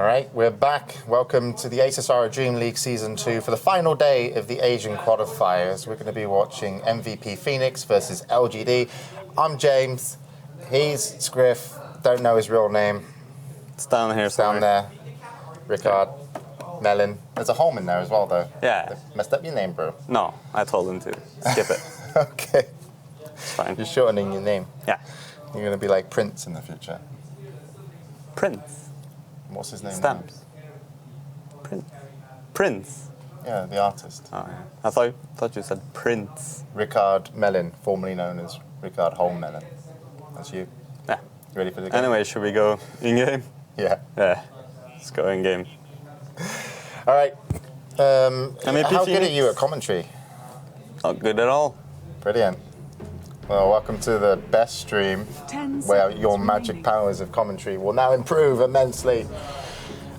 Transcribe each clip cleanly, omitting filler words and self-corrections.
right, we're back. Welcome to the ASUS ROG Dreamleague Season 2 for the final day of the Asian qualifiers. We're going to be watching MVP Phoenix versus LGD. I'm James. He's Scriff. Don't know his real name. It's down here somewhere. Down there. Rickard. Melon. There's a home in there as well, though. Yeah. They messed up your name, bro. No, I told him to skip it. Okay. It's fine. You're shortening your name. Yeah. You're going to be like Prince in the future. Prince. What's his name? Stamps. Prince. Yeah, the artist. Oh, yeah. I thought you said Prince. Rickard Melon, formerly known as Rickard Holm Melon. That's you. Yeah. You ready for the game? Anyway, should we go in-game? Yeah. Yeah. Let's go in-game. All right. How good are Phoenix? you at commentary? Not good at all. Brilliant. Well, welcome to the best stream where your magic powers of commentary will now improve immensely.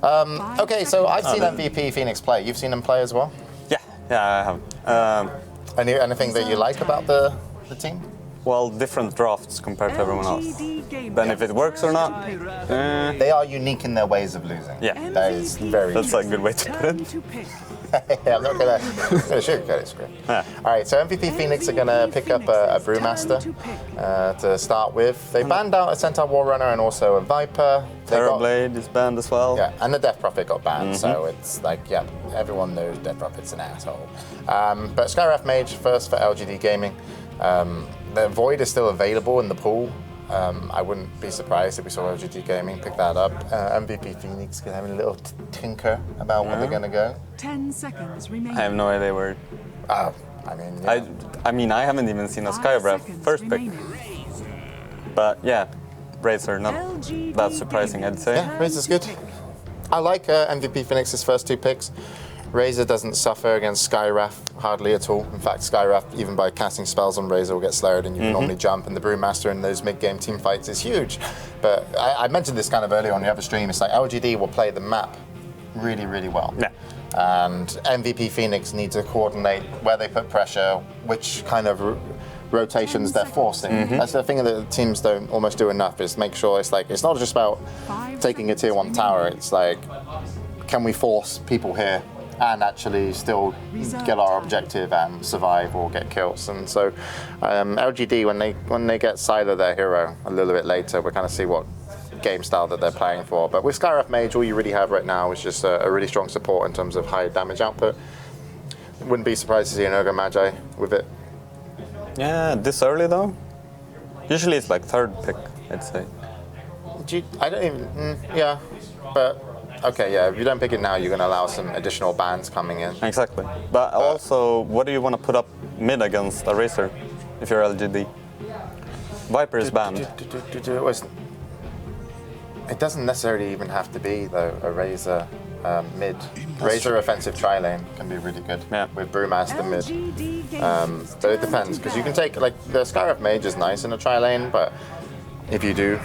Okay, so I've seen MVP Phoenix play. You've seen him play as well? Yeah, I have. Anything that you like about the team? Well, different drafts compared to everyone else. Then if it works or not, They are unique in their ways of losing. Yeah. That is very that's a good way to put it. yeah, I'm not going to sugarcoat it, Script. Yeah. All right, so MVP Phoenix are going to pick up a Brewmaster to start with. They banned out a Centaur War Runner and also a Viper. Terrorblade is banned as well. Yeah, and the Death Prophet got banned, so it's like, yeah, everyone knows Death Prophet's an asshole. But Skyraf Mage first for LGD Gaming. The Void is still available in the pool. I wouldn't be surprised if we saw LGD Gaming pick that up. MVP Phoenix can have a little tinker about where they're going to go. 10 seconds remaining. I have no idea where. I mean, yeah. I haven't even seen a Skyraf first pick. But yeah, Razor, not that surprising, I'd say. Yeah, Razor's good. I like MVP Phoenix's first two picks. Razor doesn't suffer against Skyraf hardly at all. In fact, Skyraf, even by casting spells on Razor, will get slaughtered and you can normally jump. And the Brewmaster in those mid-game team fights is huge. But I mentioned this kind of earlier on the other stream. It's like LGD will play the map really, really well. Yeah. And MVP Phoenix need to coordinate where they put pressure, which kind of rotations they're forcing. That's the thing that the teams don't almost do enough, is make sure it's not just about taking a tier 1 tower. It's like, can we force people here and actually still get our objective and survive or get kills? And so LGD, when they get Sylar their hero a little bit later, we'll kind of see what game style that they're playing for. But with Skyraf Mage, all you really have right now is just a really strong support in terms of high damage output. Wouldn't be surprised to see an Ogre Magi with it. Yeah, this early though? Usually it's like third pick, I'd say. I don't even, yeah, but okay, yeah, if you don't pick it now, you're going to allow some additional bans coming in. Exactly. But also, what do you want to put up mid against a Razor if you're LGD? Viper is banned. It doesn't necessarily even have to be, though, a Razor mid. Razor offensive tri-lane can be really good with Brewmaster mid. But it depends, because you can take, like, the Skyraf Mage is nice in a tri-lane, but if you do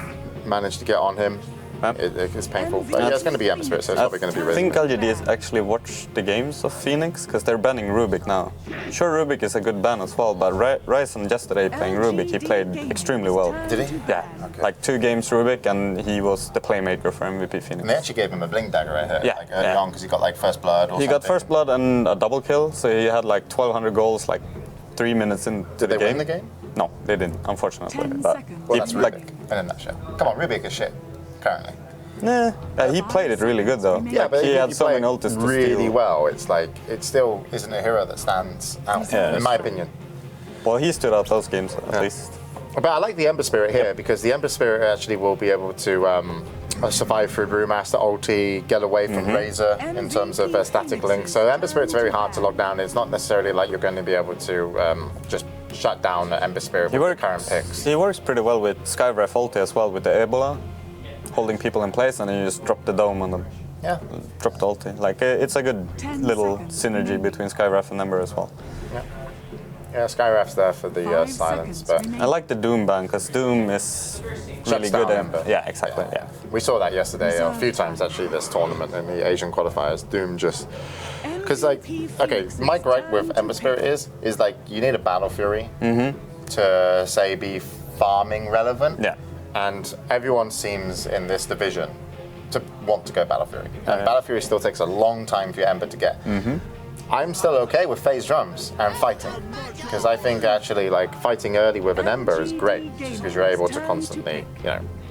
manage to get on him, it's painful. But yeah, it's going to be Ember Spirit, so it's probably going to be Razor. I think LGD has actually watched the games of Phoenix, because they're banning Rubik now. Sure, Rubik is a good ban as well, but Ryzen yesterday playing Rubik, he played extremely well. Did he? Yeah. Okay. Like 2 games Rubik, and he was the playmaker for MVP Phoenix. And they actually gave him a Bling Dagger right here, Yeah, like early on, because he got like first blood or He something. got first blood and a double kill, so he had like 1,200 goals like 3 minutes into the game. Did they win the game? No, they didn't, unfortunately. But well, that's Rubik in a nutshell. Come on, Rubik is shit, currently. Nah, he played it really good though. Yeah, but he had you so play many ultis to really steal. well. It's like, it still isn't a hero that stands out, in my opinion. Well, he stood out those games at least. But I like the Ember Spirit here, because the Ember Spirit actually will be able to survive through Brewmaster ulti, get away from Razor in terms of static link. So Ember Spirit's very hard to lock down. It's not necessarily like you're going to be able to just shut down the Ember Spirit with the current picks. He works pretty well with Skyraf ulti as well, with the Ebola, holding people in place, and then you just drop the dome on them. Yeah. Drop the ulti. Like, it's a good little synergy between Skyraf and Ember as well. Yeah. Yeah, Skyraf's there for the silence, but I like the Doom ban, because Doom is really good. Ember. Yeah, exactly. Yeah. We saw that yesterday a few times actually this tournament in the Asian qualifiers. Doom just, because like, okay, my gripe with Ember Spirit is like you need a Battle Fury to say be farming relevant. Yeah. And everyone seems in this division to want to go Battle Fury. And Battle Fury still takes a long time for your Ember to get. I'm still okay with phase drums and fighting, because I think actually like fighting early with an Ember is great, just because you're able to constantly,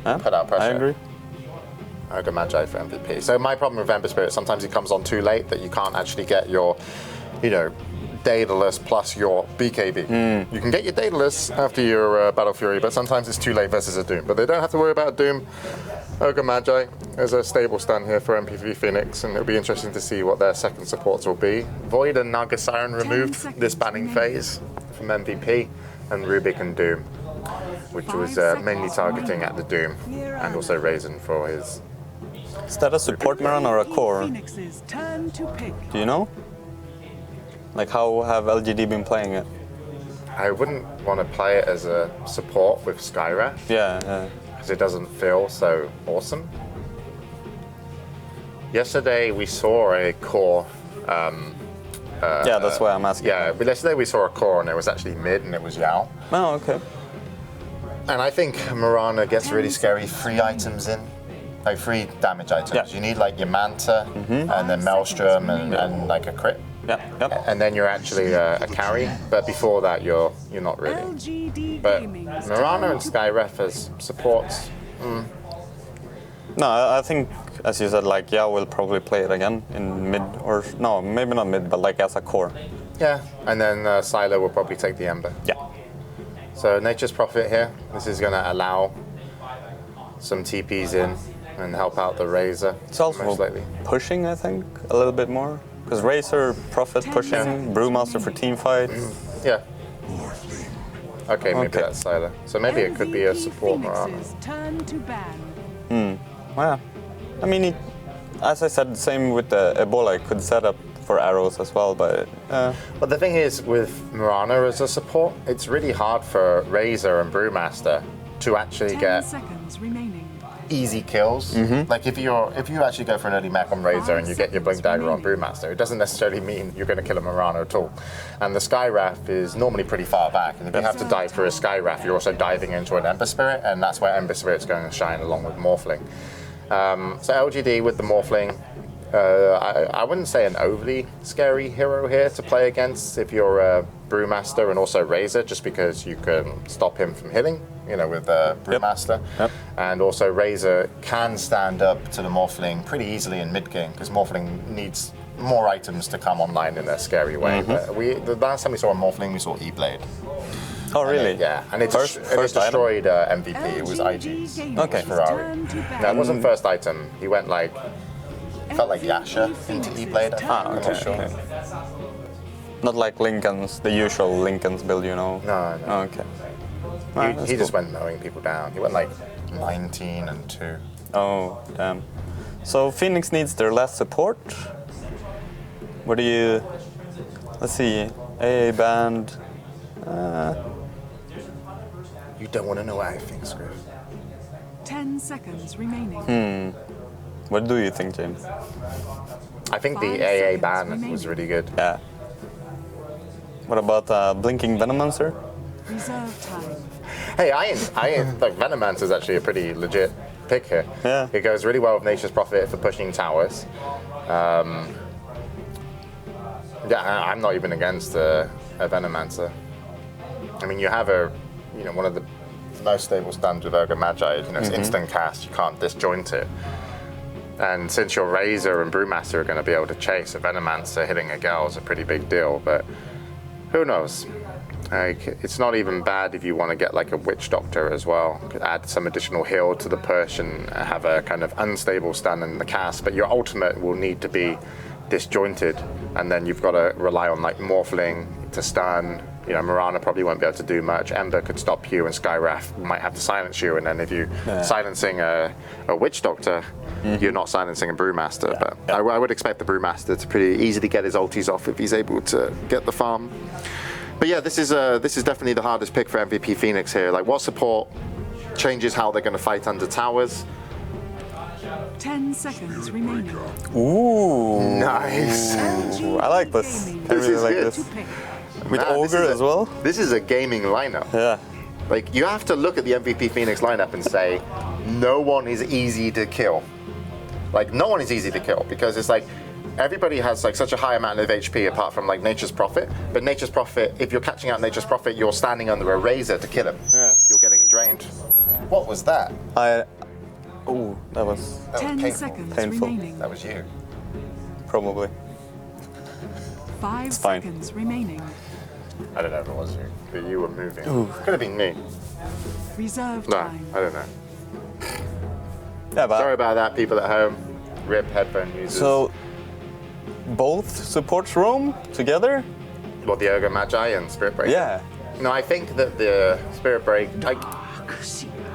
put out pressure. I agree. Ogre Magi for MVP. So my problem with Ember Spirit, sometimes it comes on too late that you can't actually get your, Daedalus plus your BKB. You can get your Daedalus after your Battle Fury, but sometimes it's too late versus a Doom. But they don't have to worry about Doom. Ogre Magi is a stable stun here for MVP Phoenix, and it'll be interesting to see what their second supports will be. Void and Naga Siren removed this banning phase from MVP, and Rubik and Doom, which was mainly targeting at the Doom, and also Raisin for his... Is that a support Maran or a core? Do you know? Like, how have LGD been playing it? I wouldn't want to play it as a support with Skywrath. Yeah. Because it doesn't feel so awesome. Yesterday we saw a core. Yeah, that's why I'm asking. Yeah, but yesterday we saw a core and it was actually mid and it was Yao. Oh, okay. And I think Mirana gets really scary. 3 items in. Like 3 damage items. Yeah. You need like your Manta and then Maelstrom and like a crit. Yeah. And then you're actually a carry, but before that you're not really. LGD But Mirana and Skywrath as supports. No, I think, as you said, like, Yao will probably play it again in mid, or no, maybe not mid, but like as a core. Yeah, and then Silo will probably take the Ember. Yeah. So Nature's Prophet here. This is going to allow some TPs in and help out the Razor. It's also most likely. pushing, I think, a little bit more. Because Razor, Prophet pushing, Brewmaster for team fights. Yeah. Okay, maybe Okay. that's Silo. So maybe it could be a support Mirana. Yeah. I mean, as I said, same with the Ebola, it could set up for arrows as well, but... But the thing is, with Mirana as a support, it's really hard for Razor and Brewmaster to actually get easy kills. Like if you actually go for an early mech on Razor and you get your Blink Dagger on Brewmaster, it doesn't necessarily mean you're going to kill a Mirana at all. And the Skywrath is normally pretty far back, and if you have to dive for a Skywrath, you're also diving into an Ember Spirit, and that's where Ember Spirit's going to shine along with Morphling. So LGD with the Morphling, I wouldn't say an overly scary hero here to play against if you're a Brewmaster and also Razor, just because you can stop him from hitting, with Brewmaster. Yep. And also Razor can stand up to the Morphling pretty easily in mid-game, because Morphling needs more items to come online in a scary way. But the last time we saw a Morphling, we saw E-Blade. Oh, really? And it destroyed MVP. It was IG's. Okay. Ferrari. No, it wasn't first item. He went felt like Yasha into E-Blade. I'm not sure. Okay. Not like Lincoln's, the usual Lincoln's build, No. Oh, okay. He just went mowing people down. He went 19 and 2. Oh, damn. So Phoenix needs their last support. What do you... Let's see. AA band. You don't want to know what I think, Scriff. 10 seconds remaining. What do you think, James? I think the 5 AA seconds ban remaining. was really good. Yeah. What about Blinking Venomancer? Reserve time. Hey, I like Venomancer is actually a pretty legit pick here. Yeah. It goes really well with Nature's Prophet for pushing towers. I'm not even against a Venomancer. I mean, you have one of the most stable stuns with Ogre Magi. It's instant cast. You can't disjoint it. And since your Razor and Brewmaster are going to be able to chase, a Venomancer hitting a girl is a pretty big deal. But who knows? It's not even bad if you want to get a Witch Doctor as well. Add some additional heal to the push and have a kind of unstable stun in the cast. But your ultimate will need to be disjointed, and then you've got to rely on Morphling to stun. Mirana probably won't be able to do much. Ember could stop you, and Skywrath might have to silence you. And then if you're silencing a Witch Doctor, you're not silencing a Brewmaster. But I would expect the Brewmaster to pretty easily get his ultis off if he's able to get the farm. But yeah, this is definitely the hardest pick for MVP Phoenix here. What support changes how they're going to fight under towers? 10 seconds remaining. Ooh. Nice. I like this. I really is like good. this. With Ogre as well? This is a gaming lineup. Yeah. You have to look at the MVP Phoenix lineup and say, no one is easy to kill. Like no one is easy to kill because it's like everybody has like such a high amount of HP apart from like Nature's Prophet. But Nature's Prophet, if you're catching out Nature's Prophet, you're standing under a razor to kill him. Yeah. You're getting drained. What was that? Oh, that was 10 painful. seconds Painful. remaining. That was you. probably. 5 It's fine. seconds remaining. I don't know if it was you, but you were moving. Could have been me. Reserve No, time. I don't know. Yeah, but Sorry about that, people at home. RIP headphone users. so both supports Rome together? What, the Ogre Magi and Spirit Break? Yeah. No, I think that the Spirit Break, like,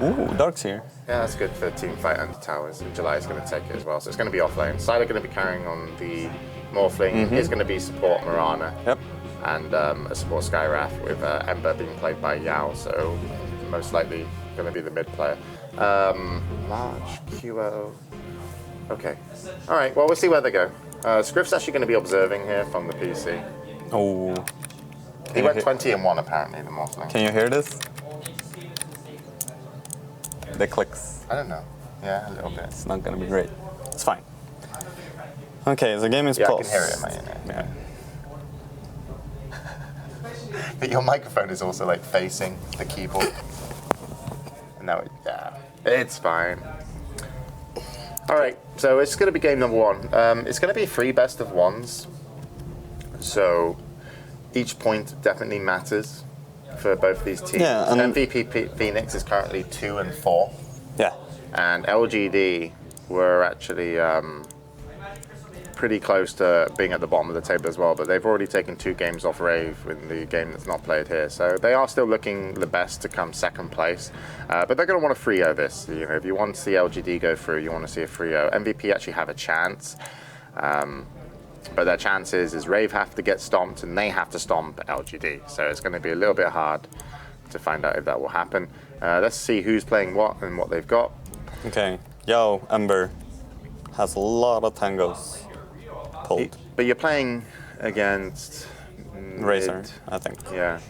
Ooh, Dark's here. yeah, that's good for team fight under towers. And July is going to take it as well, so it's going to be offlane. Siler going to be carrying on the Morphling. Is going to be support Mirana. Yep. And a support Skywrath with Ember being played by Yao, so most likely going to be the mid player. Large, QO. Okay. All right, well, we'll see where they go. Scriff's actually going to be observing here from the PC. Oh. He went 20-1 apparently, the Morphling. Can you hear this? The clicks. I don't know. Yeah, a little bit. It's not gonna be great. It's fine. Okay, the game is Yeah, paused. I can hear it in my ear. Yeah. But your microphone is also like facing the keyboard. And now it's fine. All right, so it's going to be game number 1. It's going to be 3 best of 1s. So each point definitely matters for both these teams. Yeah, and MVP Phoenix is currently 2 and 4. Yeah. And LGD were actually pretty close to being at the bottom of the table as well, but they've already taken 2 games off Rave in the game that's not played here. So they are still looking the best to come second place, but they're going to want to 3-0 this. You know, if you want to see LGD go through, you want to see a 3-0. MVP actually have a chance, but their chances is Rave have to get stomped and they have to stomp LGD. So it's going to be a little bit hard to find out if that will happen. Let's see who's playing what and what they've got. Okay. Yo, Ember has a lot of tangos pulled. But you're playing against Razor, mid- I think. Yeah.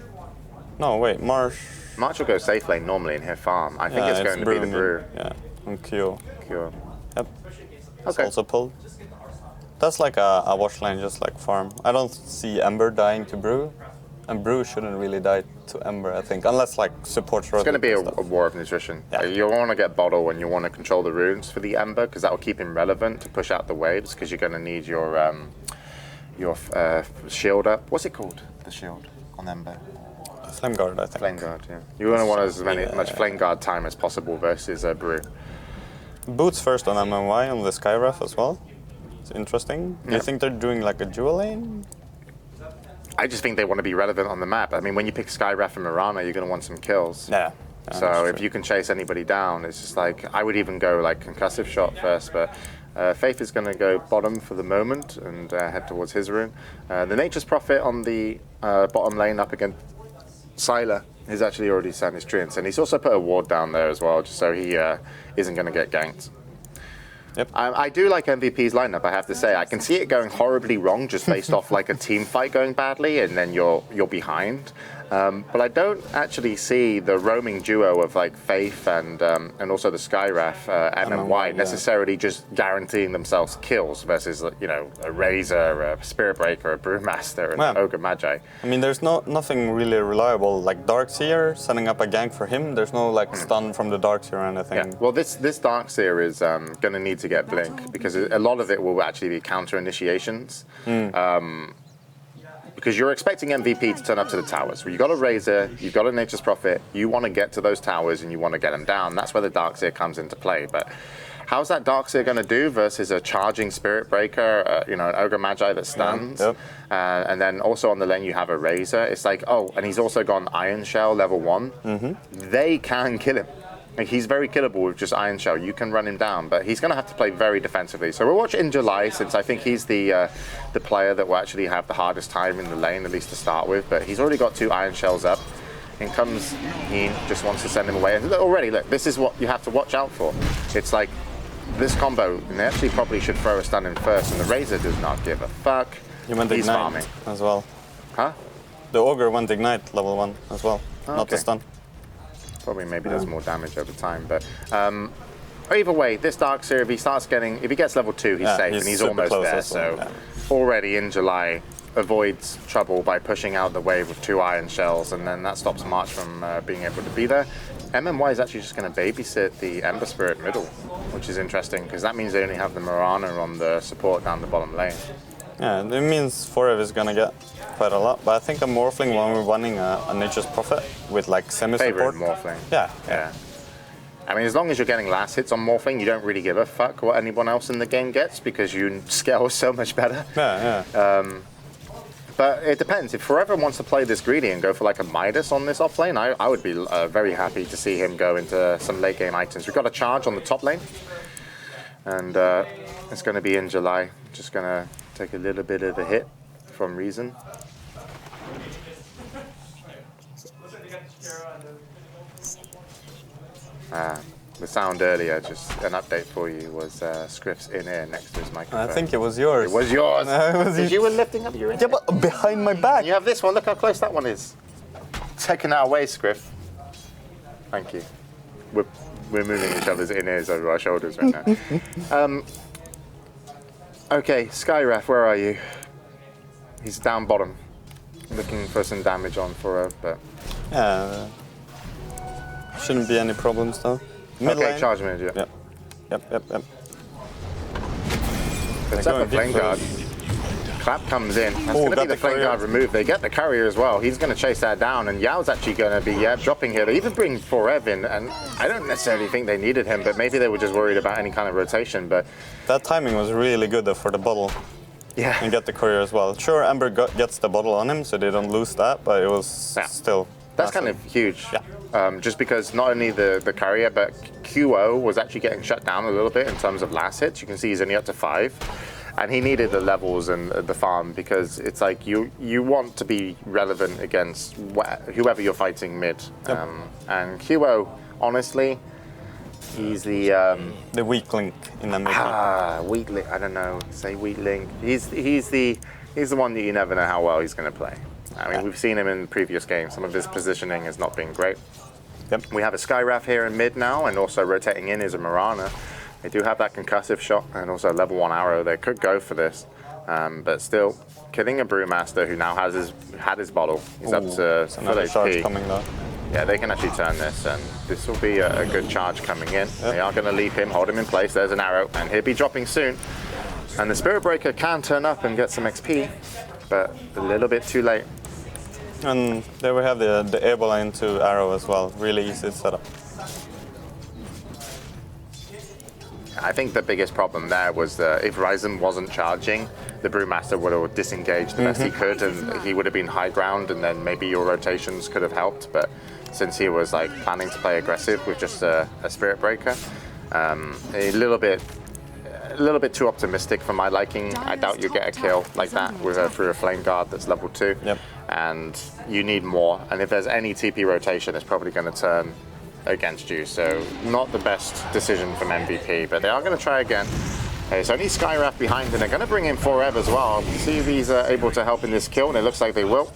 No, wait, Marsh. March will go safe lane normally in here farm. I think Yeah, it's going to be the brew. Yeah, on Q. Cure. Yep. It's Okay. also pulled. That's like a wash lane, just like farm. I don't see Ember dying to Brew, and Brew shouldn't really die to Ember, I think, unless like supports. It's going to be a war of nutrition. Yeah. You want to get bottle when you want to control the runes for the Ember because that will keep him relevant to push out the waves because you're going to need your shield up. What's it called? The shield on Ember. Flame Guard, I think. Flame guard. Yeah. You want to want as much flame guard time as possible versus brew. Boots first on MMY on the Skywrath as well. It's interesting. Do Yeah. you think they're doing like a dual lane? I just think they want to be relevant on the map. I mean, when you pick Skywrath and Mirana, you're going to want some kills. Yeah. So if you can chase anybody down, it's just like, I would even go like concussive shot first, but Faith is going to go bottom for the moment and head towards his rune. The Nature's Prophet on the bottom lane up against Sylar has actually already sent his treants, and he's also put a ward down there as well, just so he isn't going to get ganked. Yep. I do like MVP's lineup, I have to say. I can see it going horribly wrong just based off like a team fight going badly and then you're behind. But I don't actually see the roaming duo of like Faith and also the Skywrath MMY necessarily just guaranteeing themselves kills versus a Razor, a Spirit Breaker, a Brewmaster, and an Ogre Magi. I mean, there's nothing really reliable. Like Darkseer, setting up a gank for him, there's no like stun from the Darkseer or anything. Yeah. Well, this Darkseer is going to need to get Blink because a lot of it will actually be counter initiations. Because you're expecting MVP to turn up to the towers. You've got a Razor, you've got a Nature's Prophet, you want to get to those towers and you want to get them down. That's where the Darkseer comes into play. But how's that Darkseer going to do versus a charging Spirit Breaker, an Ogre Magi that stuns? Yep. And then also on the lane you have a Razor. It's like, oh, and he's also gone Iron Shell level 1. They can kill him. Like, he's very killable with just Iron Shell. You can run him down, but he's going to have to play very defensively. So we'll watch in July, since I think he's the player that will actually have the hardest time in the lane, at least to start with. But he's already got 2 Iron Shells up. In comes Heen, just wants to send him away. And look, this is what you have to watch out for. It's like this combo, and they actually probably should throw a stun in first, and the Razor does not give a fuck. You went He's Ignite farming. as well. Huh? The Ogre went Ignite level 1 as well, not the okay. stun. Probably maybe does more damage over time, but Either way, this Darkseer, if he gets level 2, he's safe, and he's super almost close there. as well, So already in July, avoids trouble by pushing out the wave with 2 Iron Shells, and then that stops March from being able to be there. MMY is actually just going to babysit the Ember Spirit middle, which is interesting, because that means they only have the Mirana on the support down the bottom lane. Yeah, it means Forever is gonna get quite a lot, but I think a Morphling when we're running a Nature's Prophet with like semi-support. Favorite Morphling. Yeah. I mean, as long as you're getting last hits on Morphling, you don't really give a fuck what anyone else in the game gets, because you scale so much better. Yeah. But it depends. If Forever wants to play this greedy and go for like a Midas on this off lane, I would be very happy to see him go into some late game items. We've got a charge on the top lane, and it's going to be in July. Just going to take a little bit of a hit from Reason. The sound earlier, just an update for you, was Scriff's in-ear next to his microphone. I think it was yours. It was yours. No, it was Because you were lifting up your in-ear. Yeah, but behind my back. You have this one, look how close that one is. Taking that away, Scriff. Thank you. We're moving each other's in-ears over our shoulders right now. Okay, Skyref, where are you? He's down bottom. Looking for some damage on for her, but... Yeah. Shouldn't be any problems though. Mid okay, lane. charge mid, yeah. Yep. It's up a flame guard. Clap comes in. That's going to be the flame guard removed. They get the courier as well. He's going to chase that down, and Yao's actually going to be dropping here. They even bring Forev in, and I don't necessarily think they needed him, but maybe they were just worried about any kind of rotation. But that timing was really good though for the bottle. Yeah. And get the courier as well. Sure, Ember gets the bottle on him, so they don't lose that, but it was still... That's kind of huge. Yeah. Just because not only the courier, but QO was actually getting shut down a little bit in terms of last hits. You can see he's only up to 5. And he needed the levels and the farm, because it's like you want to be relevant against whoever you're fighting mid. Yep. And QO, honestly, he's the weak link in the mid. Weak link. I don't know. Say weak link. He's the one that you never know how well he's going to play. I mean, we've seen him in previous games. Some of his positioning has not been great. Yep. We have a Skyraf here in mid now, and also rotating in is a Mirana. They do have that concussive shot and also a level 1 arrow. They could go for this, but still killing a Brewmaster who now has had his bottle. He's up to full another charge HP. coming though. Yeah, they can actually turn this, and this will be a good charge coming in. Yep. They are going to leave him, hold him in place. There's an arrow, and he'll be dropping soon. And the Spirit Breaker can turn up and get some XP, but a little bit too late. And there we have the Ebola into arrow as well. Really easy setup. I think the biggest problem there was that if Ryzen wasn't charging, the Brewmaster would have disengaged the best he could, and he would have been high ground, and then maybe your rotations could have helped. But since he was like planning to play aggressive with just a Spirit Breaker, a little bit too optimistic for my liking. I doubt you get a kill like that with through a Flame Guard that's level 2. Yep. And you need more. And if there's any TP rotation, it's probably going to turn against you. So not the best decision from MVP, but they are going to try again. It's only Skyraf behind, and they're going to bring in Forever as well. See if he's able to help in this kill, and it looks like they will.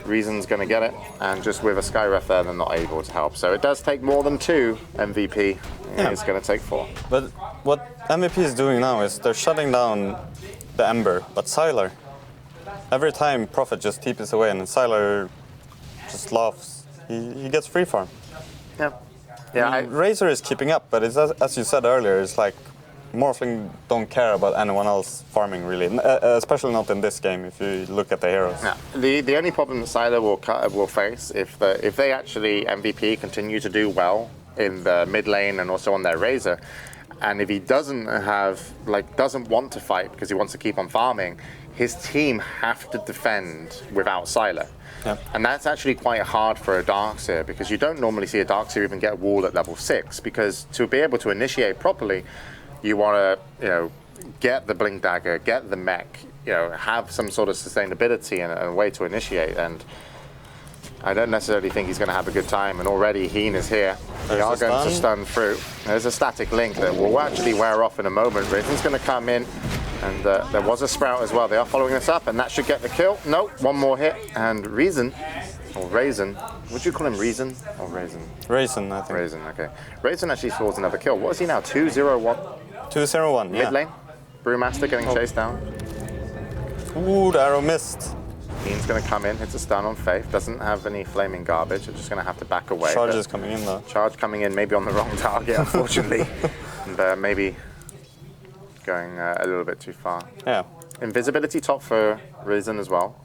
Reason's going to get it, and just with a Skyraf there, they're not able to help. So it does take more than 2 MVP. It's going to take 4. But what MVP is doing now is they're shutting down the Ember, but Sylar, every time Prophet just TPs away and Sylar just laughs, he gets free farm. Yeah. Razor is keeping up, but it's as you said earlier, it's like Morphling don't care about anyone else farming really, especially not in this game if you look at the heroes. Yeah. The only problem that Sylar will face if they actually MVP continue to do well in the mid lane and also on their Razor, and if he doesn't want to fight because he wants to keep on farming, his team have to defend without Sylar. Yep. And that's actually quite hard for a Darkseer, because you don't normally see a Darkseer even get a wall at level 6, because to be able to initiate properly, you want to get the Blink Dagger, get the mech, have some sort of sustainability and a way to initiate. And I don't necessarily think he's going to have a good time, and already Heen is here. They are going to stun through. There's a static link that will actually wear off in a moment. Riven's going to come in, and there was a Sprout as well. They are following this up, and that should get the kill. Nope, one more hit, and Reason or Raisin. Would you call him Reason or Raisin? Raisin, I think. Raisin, okay. Raisin actually scores another kill. What is he now? 2-0-1? 2-0-1, yeah. Mid lane. Brewmaster getting chased down. Ooh, the arrow missed. Fiend's going to come in, hits a stun on Faith. Doesn't have any flaming garbage. They're just going to have to back away. Charge is coming in though. Charge coming in, maybe on the wrong target, unfortunately. And maybe going a little bit too far. Yeah. Invisibility top for Raisin as well.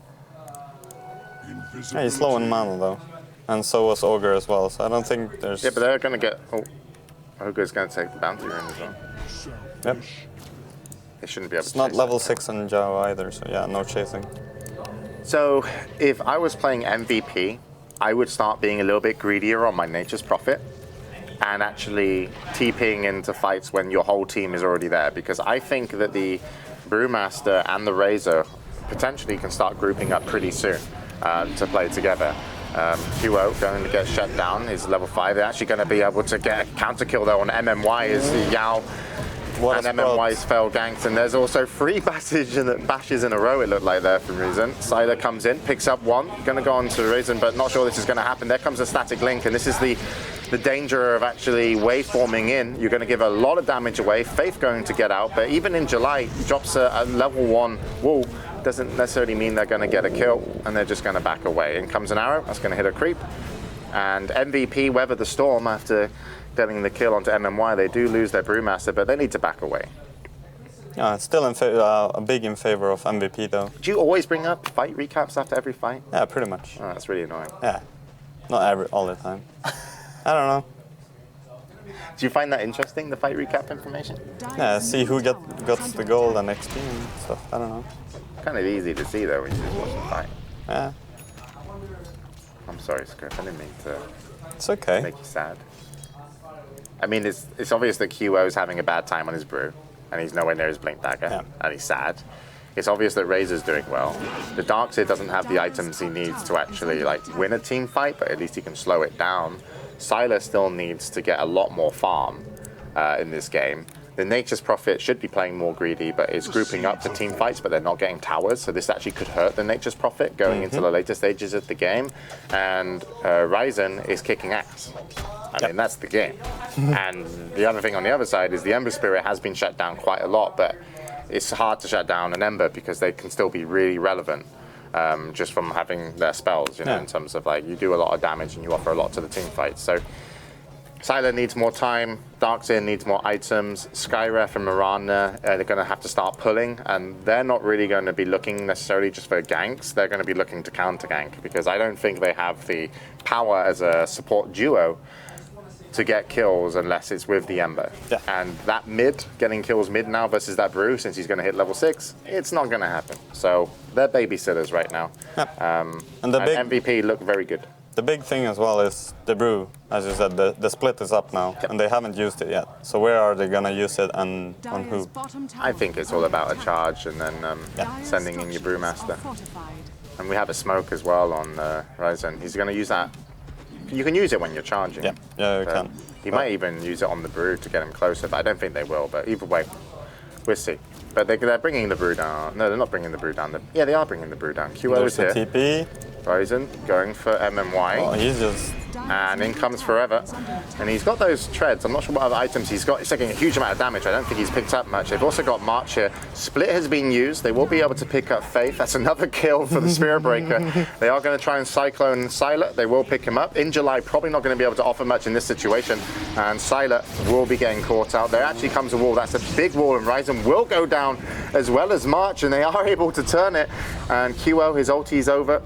Yeah, he's low in mana though. And so was Ogre as well, so I don't think there's... Yeah, but they're going to get... Oh, Ogre's going to take the bounty rune as well. Yep. They shouldn't be able to It's not chase level that. 6 on Jao either, so yeah, no chasing. So, if I was playing MVP, I would start being a little bit greedier on my Nature's Prophet and actually TPing into fights when your whole team is already there, because I think that the Brewmaster and the Razor potentially can start grouping up pretty soon to play together. QO going to get shut down, is level 5. They're actually going to be able to get a counter kill though on MMY as the Yao What and a spot. MMY's fell ganks, and there's also 3 bashes in a row, it looked like there from Reason. Sylar comes in, picks up 1, gonna go on to Reason, but not sure this is gonna happen. There comes a static link, and this is the danger of actually waveforming in. You're gonna give a lot of damage away. Faith going to get out, but even in July, he drops a level 1 wall. Doesn't necessarily mean they're gonna get a kill, and they're just gonna back away. In comes an arrow, that's gonna hit a creep. And MVP weather the storm after getting the kill onto MMY. They do lose their Brewmaster, but they need to back away. Yeah, it's still a big in favor of MVP though. Do you always bring up fight recaps after every fight? Yeah, pretty much. Oh, that's really annoying. Yeah, not all the time. I don't know. Do you find that interesting, the fight recap information? Yeah, see who got the gold and XP and stuff. I don't know. Kind of easy to see though when you just watch the fight. Yeah, I'm sorry, Scriff, I didn't mean to it's okay. make you sad. I mean, it's obvious that QO's having a bad time on his brew, and he's nowhere near his Blink Dagger, Yeah. and he's sad. It's obvious that Razor's doing well. The Darkseid doesn't have the items he needs to actually win a team fight, but at least he can slow it down. Sylar still needs to get a lot more farm in this game. The Nature's Prophet should be playing more greedy, but is grouping up for team fights, but they're not getting towers, so this actually could hurt the Nature's Prophet going into the later stages of the game. And Ryzen is kicking ass. I mean, that's the game. And the other thing on the other side is the Ember Spirit has been shut down quite a lot, but it's hard to shut down an Ember because they can still be really relevant just from having their spells, you know, in terms of you do a lot of damage and you offer a lot to the team fight. So Sylar needs more time, Darkseid needs more items, Skyref and Mirana, they're going to have to start pulling, and they're not really going to be looking necessarily just for ganks, they're going to be looking to counter gank, because I don't think they have the power as a support duo to get kills unless it's with the Ember. Yeah. And that mid, getting kills mid now versus that Brew, since he's going to hit level 6, it's not going to happen. So they're babysitters right now. Yep. And the big MVP look very good. the big thing as well is the brew. As you said, the split is up now, and they haven't used it yet. So where are they gonna use it, and on who? I think it's all about a charge and then sending in your Brewmaster. And we have a smoke as well on Ryzen. He's going to use that. You can use it when you're charging. Yeah, you but can. He might even use it on the Brew to get him closer, but I don't think they will. But either way, we'll see. But they're bringing the Brew down. No, they're not bringing the Brew down. Yeah, they are bringing the Brew down. QO is There's here. the TP. Ryzen going for MMY. Oh, he's just... And in comes Forever. And he's got those treads. I'm not sure what other items he's got. He's taking a huge amount of damage. I don't think he's picked up much. They've also got March here. Split has been used. They will be able to pick up Faith. That's another kill for the Spirit Breaker. They are going to try and Cyclone Sylar. They will pick him up. In July, probably not going to be able to offer much in this situation. And Sylar will be getting caught out. There actually comes a wall. That's a big wall, and Ryzen will go down as well as March, and they are able to turn it. And QO, his ulti's over.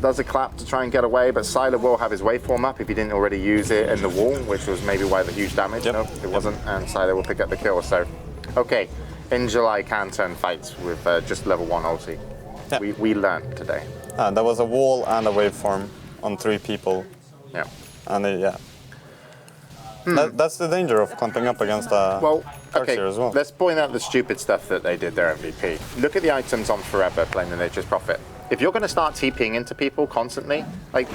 Does a clap to try and get away, but Sylar will have his waveform up if he didn't already use it in the wall, which was maybe why the huge damage. Yep. No, it wasn't, and Sylar will pick up the kill. So, okay, in July can turn fights with just level 1 ulti. Yep. We learned today. There was a wall and a waveform on 3 people. Yeah. And that's the danger of clumping up against a Okay, as well. let's point out the stupid stuff that they did their MVP. Look at the items on Forever playing the Nature's Prophet. If you're going to start TPing into people constantly, like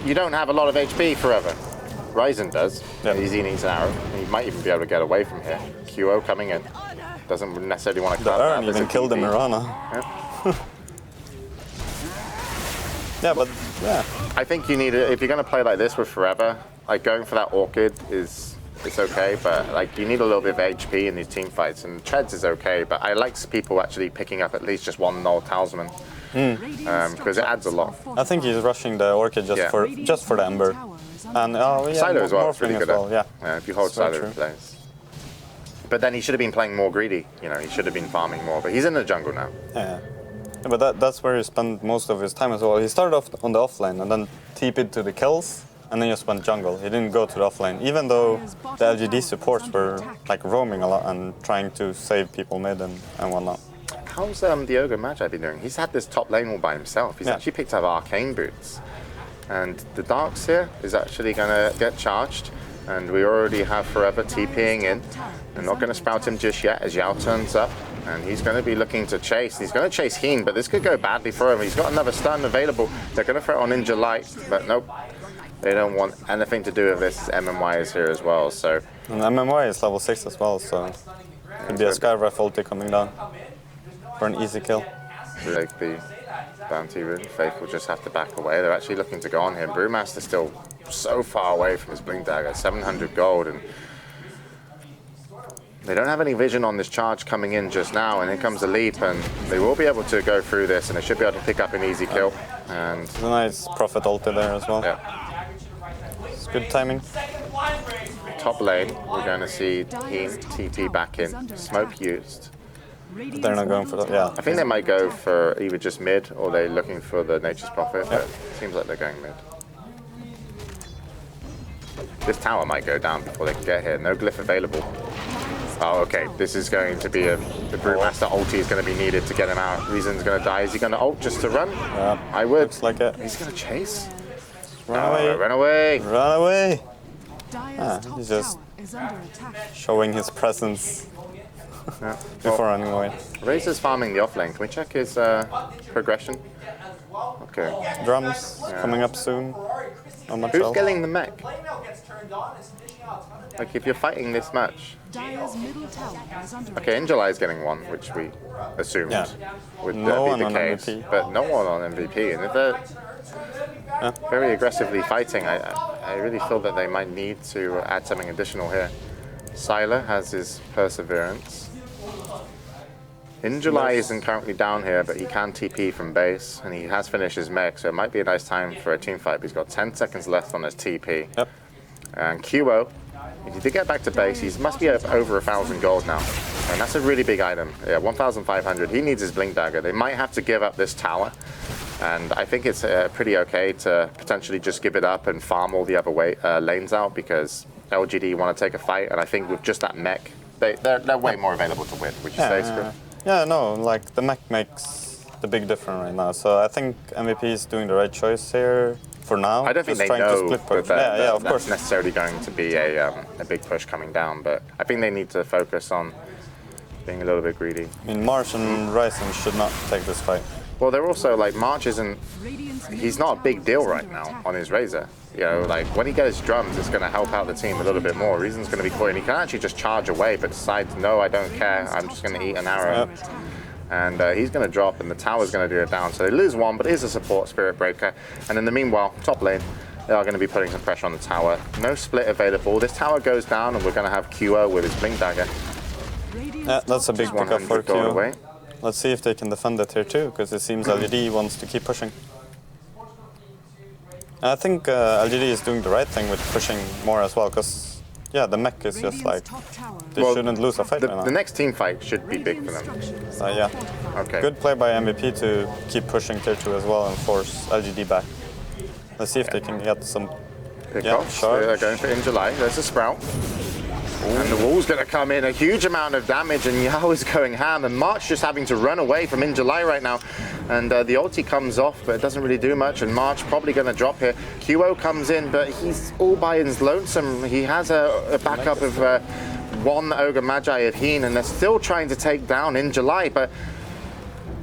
you don't have a lot of HP Forever. Ryzen does. Yeah. He needs an arrow. And he might even be able to get away from here. QO coming in. Doesn't necessarily want to The grab Urn that. even killed the Mirana. Yeah. Yeah, but yeah. I think you need if you're going to play like this with Forever, like going for that Orchid is it's okay, but like you need a little bit of HP in these team fights, and Treads is okay, but I like people actually picking up at least just one Null Talisman because it adds a lot. I think he's rushing the Orchid just for the Ember. And Silo as well, it's really good. Well, yeah. If you hold Silo in place. But then he should have been playing more greedy. You know, he should have been farming more. But he's in the jungle now. Yeah. But that's where he spent most of his time as well. He started off on the offlane and then TP'd to the kills, and then just went jungle. He didn't go to the offlane, even though the LGD supports were like roaming a lot and trying to save people mid and whatnot. How's the Ogre Magi been doing? He's had this top lane all by himself. He's actually picked up Arcane Boots. And the Darks here is actually going to get charged. And we already have Forever TPing in. They're not going to sprout him just yet as Yao turns up. And he's going to be looking to chase. He's going to chase Heen, but this could go badly for him. He's got another stun available. They're going to throw it on Ninja Light, but nope. They don't want anything to do with this. MMY is here as well, so... And MMY is level 6 as well, so... Could be a Skyref ulti coming down for an easy kill. Like the bounty rune, Faith will just have to back away. They're actually looking to go on here. Brewmaster's still so far away from his Blink Dagger, 700 gold, and they don't have any vision on this charge coming in just now, and here comes the leap, and they will be able to go through this, and they should be able to pick up an easy kill. And it's a nice Prophet ulti there as well. Yeah. It's good timing. Top lane, we're going to see Heen TP back in, smoke used. They're not going for that, yeah. I think they might go for either just mid, or they're looking for the Nature's Prophet, but it seems like they're going mid. This tower might go down before they can get here. No glyph available. Oh, okay. This is going to be the Brewmaster ulti is going to be needed to get him out. Reason's going to die. Is he going to ult just to run? Yeah. I would. Looks like it. He's going to chase. Run away. Run away. Run away. Dire's He's just is under attack. showing his presence before running away. Razor's farming the offlane. Can we check his progression? Okay. Drums coming up soon. Not much Who's else. killing the mech? Like, if you're fighting this match. Dire's middle tower is under Okay, Angela is getting one, which we assumed would No one be the on case, MVP. but no one on MVP. And if they're very aggressively fighting, I really feel that they might need to add something additional here. Sylar has his Perseverance. In July isn't currently down here, but he can TP from base, and he has finished his mech, so it might be a nice time for a team fight. He's got 10 seconds left on his TP. Yep. And QO, if he did get back to base, he must be over 1,000 gold now. And that's a really big item. Yeah, 1,500. He needs his Blink Dagger. They might have to give up this tower. And I think it's pretty okay to potentially just give it up and farm all the other lanes out, because LGD want to take a fight. And I think with just that mech, they're way more available to win, which is good. Yeah, no, like the mech makes the big difference right now. So I think MVP is doing the right choice here for now. I don't think just they trying to know split push. that Of course. that's necessarily going to be a big push coming down, but I think they need to focus on being a little bit greedy. I mean, Marsh and Ryzen should not take this fight. Well, they're also, like, March isn't, he's not a big deal right now on his Razor. You know, like, when he gets his drums, it's going to help out the team a little bit more. Reason's going to be coy, and he can actually just charge away, but decides, no, I don't care, I'm just going to eat an arrow. Yep. And he's going to drop, and the tower's going to do it down. So they lose one, but it is a support Spirit Breaker. And in the meanwhile, top lane, they are going to be putting some pressure on the tower. No split available. This tower goes down, and we're going to have QO with his Blink Dagger. Yeah, that's a big pickup for 100 gold away. Q. Let's see if they can defend it here too, because it seems LGD wants to keep pushing. And I think LGD is doing the right thing with pushing more as well, because the mech is just like, they shouldn't lose a fight right now. The next team fight should be big for them. Yeah. Okay. Good play by MVP to keep pushing tier 2 as well and force LGD back. Let's see if they can get some Pickoffs. charge. They're going for in July. There's a Sprout. And the wall's going to come in, a huge amount of damage, and Yao is going ham, and March just having to run away from in July right now. And the ulti comes off, but it doesn't really do much, and March probably going to drop here. QO comes in, but he's all by his lonesome. He has a backup of one Ogre Magi of Heen, and they're still trying to take down in July, but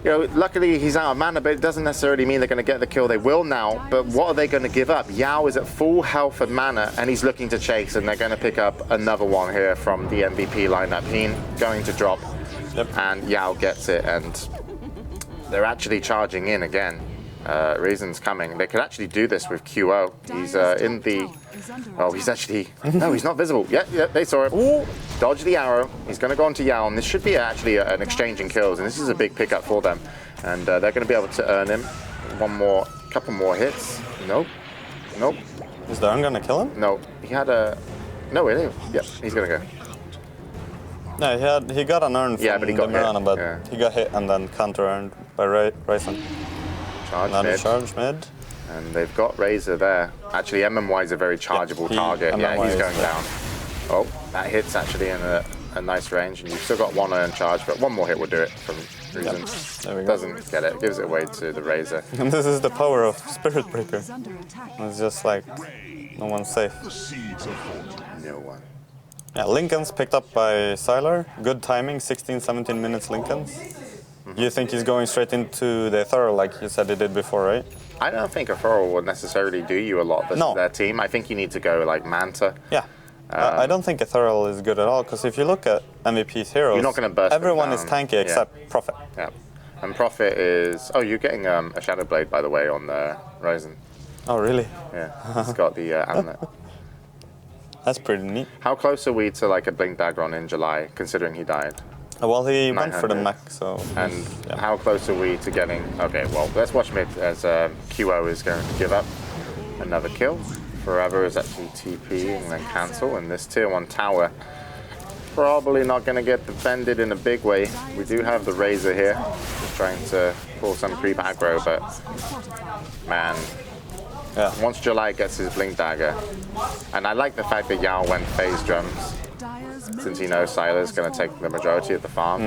you know, luckily he's out of mana, but it doesn't necessarily mean they're going to get the kill. They will now, but what are they going to give up? Yao is at full health and mana, and he's looking to chase, and they're going to pick up another one here from the MVP lineup. Heen going to drop, and Yao gets it, and they're actually charging in again. Reason's coming. They could actually do this with QO. He's in the... Oh, he's actually... No, he's not visible. Yeah, they saw him. Ooh. Dodge the arrow. He's going to go onto Yao, and this should be actually an exchange in kills, and this is a big pickup for them. And they're going to be able to earn him couple more hits. Nope. Is Darn going to kill him? No, he had a... No, it is. Yep, he's going to go. No, he got an earn from but he got Mirana, hit. but Yeah. he got hit and then counter-earned by Ryzen. Charge mid. And they've got Razor there. Actually, MMY is a very chargeable target. Yeah, he's going down. Oh, that hit's actually in a nice range, and you've still got one earned charge, but one more hit will do it from Reason. Yep. There we go. Doesn't get it, gives it away to the Razor. And this is the power of Spirit Breaker. It's just like, no one's safe. No one. Yeah, Lincoln's picked up by Sylar. Good timing, 16, 17 minutes Lincoln's. You think he's going straight into the Thorough like you said he did before, right? I don't think a Thorough would necessarily do you a lot versus their team. I think you need to go like Manta. Yeah. I don't think a Thorough is good at all, because if you look at MVP's heroes, you're not going to burst everyone is tanky except Prophet. Yeah. And Prophet is... Oh, you're getting a Shadow Blade, by the way, on the Ryzen. Oh, really? Yeah, he's got the amulet. That's pretty neat. How close are we to like a Blink Dagger on in July, considering he died? Well, he went for the mech, so... And how close are we to getting... Okay, well, let's watch mid as QO is going to give up another kill. Forever is actually TP and then cancel, and this tier 1 tower probably not going to get defended in a big way. We do have the Razor here, just trying to pull some creep aggro, but man, once July gets his Blink Dagger, and I like the fact that Yao went phase drums, since he knows Sylar's going to take the majority of the farm.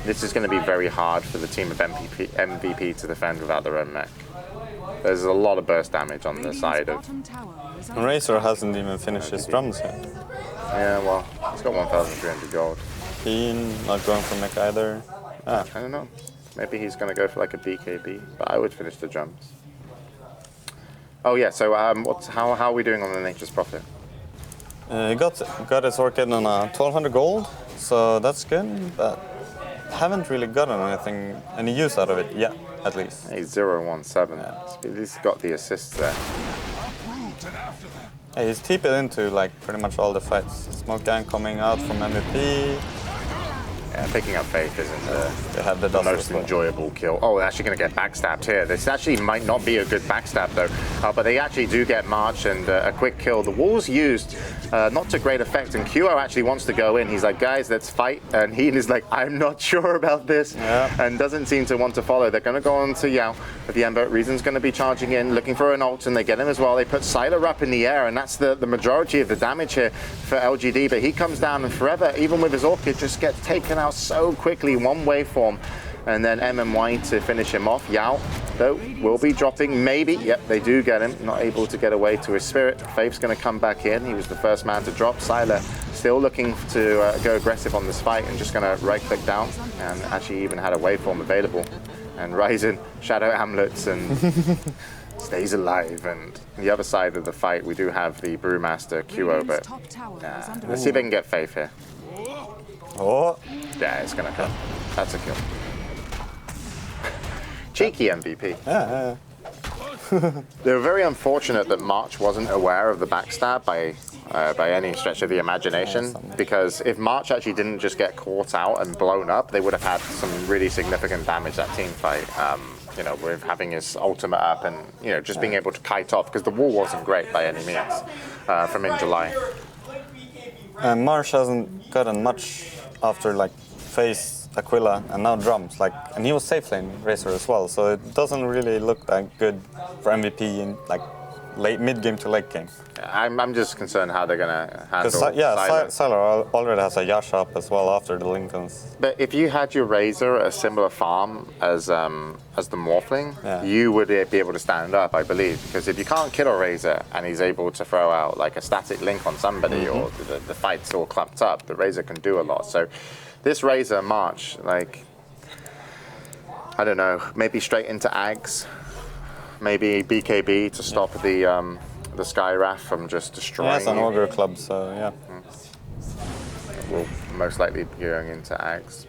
This is going to be very hard for the team of MVP to defend without their own mech. There's a lot of burst damage on the side of... Razor hasn't even finished his drums yet. Yeah, well, he's got 1,300 gold. Keen, not going for mech either. I don't know. Maybe he's going to go for like a BKB, but I would finish the drums. Oh yeah, so how are we doing on the Nature's Prophet? He got his Orchid on 1,200 gold, so that's good, but haven't really gotten any use out of it yet, at least. He's 0-1-7. At least he's got the assists there. Yeah, he's TP'd into like pretty much all the fights. Smoke Gang coming out from MVP. Yeah, picking up Faith isn't the the most enjoyable kill. Oh, they're actually going to get backstabbed here. This actually might not be a good backstab though, but they actually do get March and a quick kill. The wall's used, not to great effect, and QO actually wants to go in. He's like, guys, let's fight, and he is like, I'm not sure about this, and doesn't seem to want to follow. They're going to go on to Yao with the Ember. Reason's going to be charging in, looking for an ult, and they get him as well. They put Sylar up in the air, and that's the majority of the damage here for LGD, but he comes down and forever, even with his Orchid, just gets taken out so quickly, one waveform, and then MMY to finish him off. Yao, though, will be dropping, maybe. Yep, they do get him, not able to get away to his Spirit. Faith's going to come back in. He was the first man to drop. Sylar still looking to go aggressive on this fight and just going to right-click down, and actually even had a waveform available. And Ryzen, Shadow Amulets, and stays alive. And on the other side of the fight, we do have the Brewmaster QO, but let's see if they can get Faith here. Oh. Yeah, it's gonna come. That's a kill. Cheeky MVP. Yeah. They were very unfortunate that March wasn't aware of the backstab by any stretch of the imagination, because if March actually didn't just get caught out and blown up, they would have had some really significant damage that team fight. You know, with having his ultimate up and, you know, just being able to kite off, because the wall wasn't great by any means from in July. And Marsh hasn't gotten much after like Face, Aquila, and now drums. Like, and he was safe lane racer as well, so it doesn't really look that good for MVP in like mid game to late game. I'm just concerned how they're gonna handle. Sylar already has a Yash up as well after the Lincolns. But if you had your Razor a similar farm as the Morphling, you would be able to stand up, I believe. Because if you can't kill a Razor and he's able to throw out like a static link on somebody, or the fight's all clumped up, the Razor can do a lot. So this Razor March, like, I don't know, maybe straight into Ags, maybe BKB to stop the Skywrath from just destroying. Yeah, it's an Ogre club, so yeah. We'll most likely be going into Ags.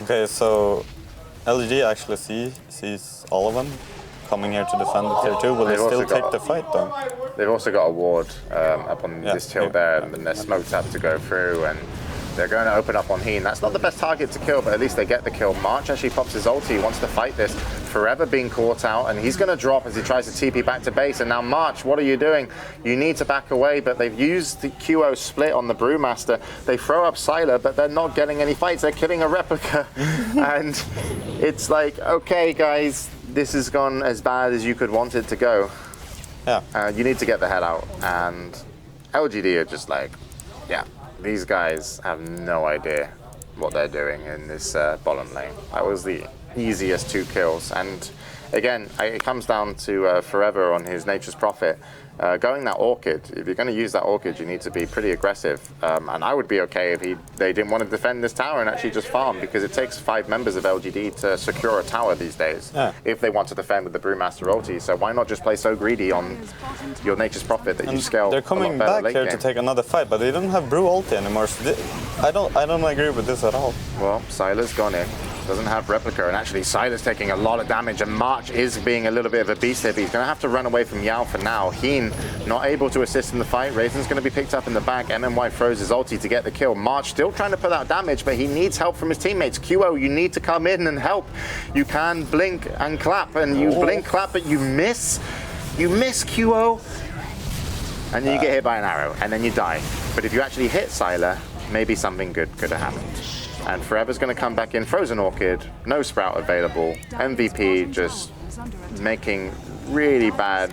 Okay, so LGD actually sees all of them coming here to defend the tier 2. Will they They've still also take got- the fight though? They've also got a ward up on Yeah, this tilt here. there, and then their smokes have to go through, and they're going to open up on Heen. That's not the best target to kill, but at least they get the kill. March actually pops his ulti, wants to fight this. Forever being caught out, and he's going to drop as he tries to TP back to base. And now March, what are you doing? You need to back away, but they've used the QO split on the Brewmaster. They throw up Sylar, but they're not getting any fights. They're killing a replica. And it's like, okay, guys, this has gone as bad as you could want it to go. Yeah. You need to get the hell out. And LGD are just like, yeah, these guys have no idea what they're doing in this bottom lane. That was the easiest 2 kills. And again, it comes down to Forever on his Nature's Prophet. Going that Orchid, if you're going to use that Orchid, you need to be pretty aggressive. And I would be okay if they didn't want to defend this tower and actually just farm, because it takes 5 members of LGD to secure a tower these days if they want to defend with the Brewmaster ulti. So why not just play so greedy on your Nature's Prophet that you scale They're a coming lot better back late here game? to take another fight, but they don't have Brew ulti anymore. So I don't agree with this at all. Well, Sylar's gone in. Doesn't have Replica, and actually Sylar's taking a lot of damage, and March is being a little bit of a beast here, but he's going to have to run away from Yao for now. Heen not able to assist in the fight. Raisin's going to be picked up in the back. MMY throws his ulti to get the kill. March still trying to put out damage, but he needs help from his teammates. QO, you need to come in and help. You can blink and clap, and you blink, clap, but you miss. You miss QO, and then you get hit by an arrow, and then you die. But if you actually hit Sylar, maybe something good could have happened. And Forever's going to come back in, Frozen Orchid, no Sprout available, MVP just making really bad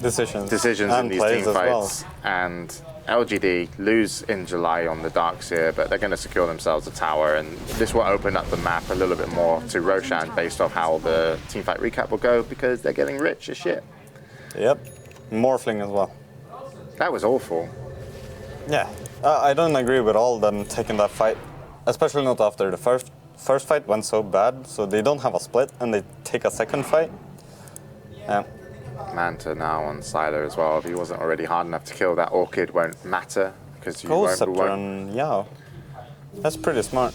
Decisions decisions in and these plays team as well. fights. And LGD lose in July on the Darks here, but they're going to secure themselves a tower, and this will open up the map a little bit more to Roshan based off how the teamfight recap will go, because they're getting rich as shit. Yep. Morphling as well. That was awful. Yeah. I don't agree with all them taking that fight, especially not after the first fight went so bad. So they don't have a split and they take a second fight. Yeah. Manta now on Sylar as well. If he wasn't already hard enough to kill, that Orchid won't matter, because you Ghost won't. Scepter and Yao. That's pretty smart.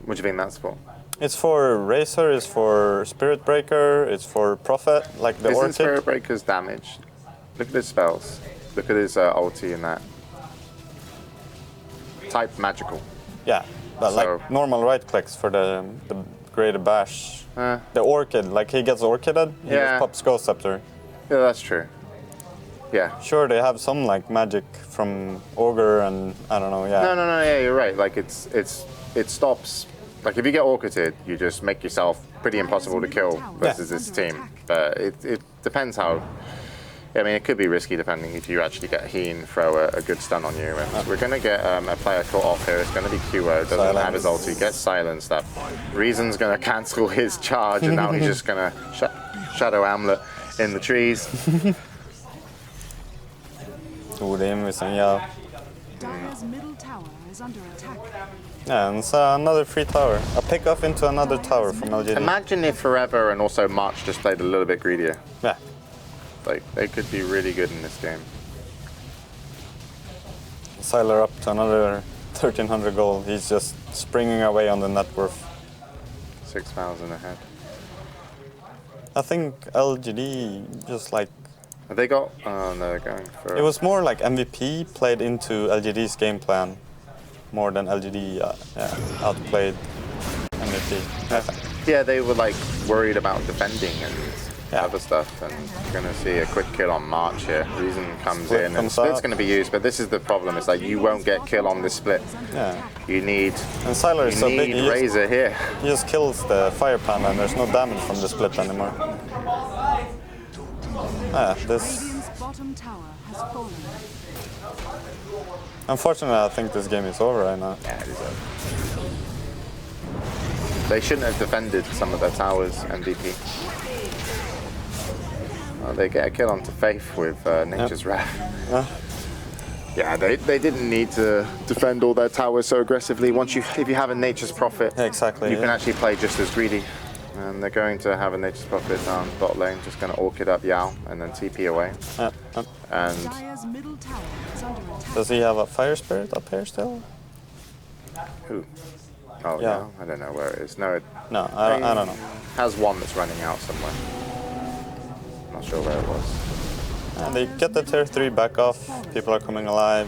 What do you think that's for? It's for Razor, it's for Spirit Breaker, it's for Prophet, like the Isn't Orchid. Spirit Breaker's damage? Look at his spells. Look at his ulti in that. Type magical. Yeah, but So- like normal right clicks for the Greater Bash. The Orchid, like he gets Orchided, he Yeah. just pops Ghost Scepter. Yeah, that's true. Yeah. Sure, they have some like magic from Ogre and I don't know, yeah. No, yeah, you're right. Like it stops. Like if you get Orchided, you just make yourself pretty impossible to kill versus this team. But it depends how. I mean, it could be risky depending if you actually get Heen throw a good stun on you. And we're going to get a player caught off here. It's going to be QO. Doesn't have his ulti. Gets silenced. That Reason's going to cancel his charge, and now he's just going to Shadow Amulet in the trees. Orimvis and Yao. Dire's middle tower is under attack. Yeah, and so another free tower. A pick off into another tower from LGD. Imagine if Forever and also March just played a little bit greedier. Yeah. Like, they could be really good in this game. Sylar up to another 1300 gold. He's just springing away on the net worth. 6,000 ahead. I think LGD just like... Have they got... Oh, no, they're going for... It was more like MVP played into LGD's game plan more than LGD outplayed MVP. Yeah, they were like worried about defending and other stuff, and you're going to see a quick kill on March here. Reason comes Split in, and comes Split's out. going to be used, but this is the problem. It's like you won't get kill on this split. Yeah. You need... And Sylar is so big, need Razor here. he just kills the fire pan and there's no damage from the split anymore. This... Radiant's bottom tower has fallen. Unfortunately, I think this game is over right now. Yeah, it is over. They shouldn't have defended some of their towers, MVP. Oh, they get a kill onto Faith with Nature's Wrath. Yeah, they didn't need to defend all their towers so aggressively. If you have a Nature's Prophet, Yeah, exactly, you can yeah. actually play just as greedy. And they're going to have a Nature's Prophet down bot lane, just going to Orchid up Yao and then TP away. And Dire's middle tower is under attack. Does he have a fire spirit up here still? who? Oh, Yeah. no? I don't know where it is. No, it No, I don't know. has one that's running out somewhere. Not sure where it was. And they get the tier 3 back off. People are coming alive.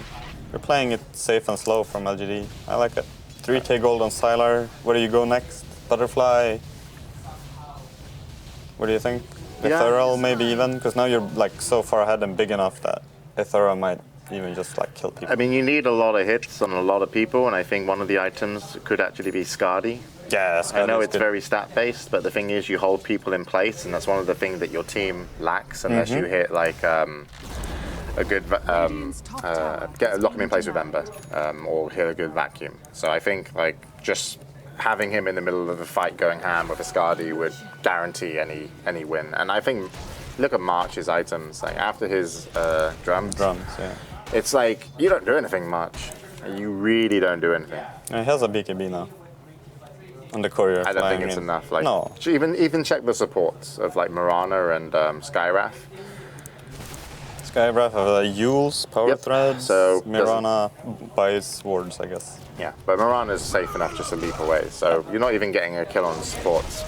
They're playing it safe and slow from LGD. I like it. 3k gold on Sylar. Where do you go next? Butterfly? What do you think? Ethereal maybe even? Because now you're like so far ahead and big enough that Ethereal might even just like kill people. I mean, you need a lot of hits on a lot of people, and I think one of the items could actually be Skadi. Yeah, I know it's very stat-based, but the thing is you hold people in place, and that's one of the things that your team lacks unless you hit like a good, lock him in place with Ember, or hit a good vacuum. So I think like just having him in the middle of a fight going ham with a Skadi would guarantee any win. And I think, look at March's items, like after his drums, yeah. it's like, you don't do anything much. You really don't do anything. He has a BKB now. On the courier. I don't think it's enough. Like, no. Even check the supports of like Mirana and Skywrath. Skywrath have Yules, Power Threads, so Mirana buys wards, I guess. Yeah, but Mirana's safe enough just to leap away. So you're not even getting a kill on supports.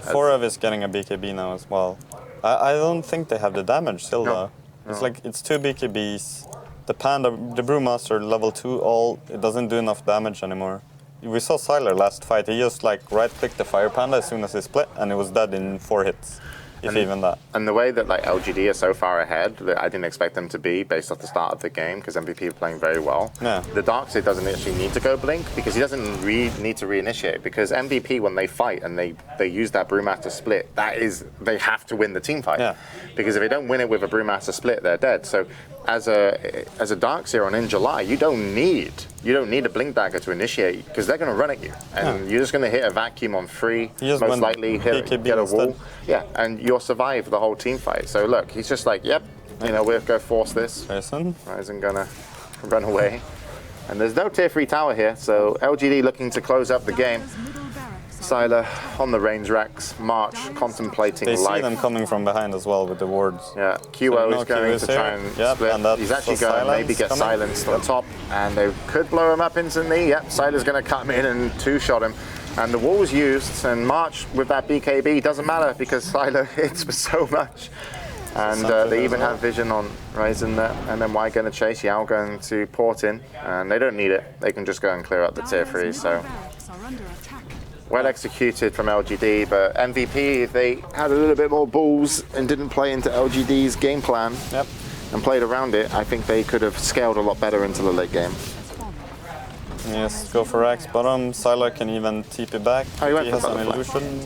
Forev is getting a BKB now as well. I don't think they have the damage still though. It's like, it's 2 BKBs. The Panda, the Brewmaster level 2 all, it doesn't do enough damage anymore. We saw Sylar last fight, he just like right-clicked the Fire Panda as soon as he split and it was dead in 4 hits. If even that. And the way that like LGD are so far ahead, that I didn't expect them to be based off the start of the game, because MVP are playing very well. Yeah. The Darkseid doesn't actually need to go blink because he doesn't need to reinitiate, because MVP when they fight and they use that Brewmaster split, that is, they have to win the team fight. Yeah. Because if they don't win it with a Brewmaster split, they're dead. So as a Darkseid on in July, you don't need a blink dagger to initiate, because they're going to run at you, and you're just going to hit a vacuum on 3, most likely get a wall. Yeah, and you'll survive the whole team fight. So look, he's just like, yep, you know, we'll go force this. Ryzen gonna run away. And there's no tier 3 tower here, so LGD looking to close up the game. Sylar on the range racks, March contemplating life. They see them coming from behind as well with the wards. Yeah, QO is going to try and split. And he's actually going to maybe get silenced on top, and they could blow him up instantly. Yep, Sylar's going to come in and 2-shot him. And the wall's used, and March with that BKB doesn't matter because Sylar hits for so much. And they even have vision on Ryzen there. And then Y going to chase, Yao going to port in, and they don't need it. They can just go and clear up the tier 3. So well executed from LGD, but MVP, if they had a little bit more balls and didn't play into LGD's game plan and played around it, I think they could have scaled a lot better into the late game. Yes, go for X bottom. Sylar can even TP back. Oh, he has an illusion.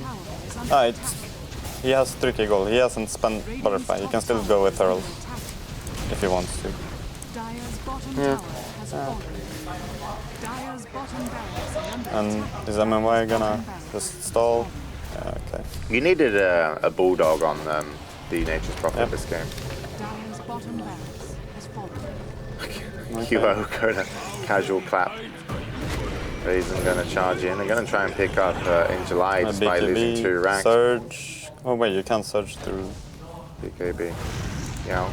He has 3k gold. He hasn't spent Butterfly. He can still go with Earl if he wants to. And is MMY gonna just stall? Yeah, okay. You needed a Bulldog on the Nature's Prophet this game. QO going to casual clap. Ryzen going to charge in. They're going to try and pick up in July despite losing 2 racks. Surge. Oh wait, you can't surge through. BKB. Yeah.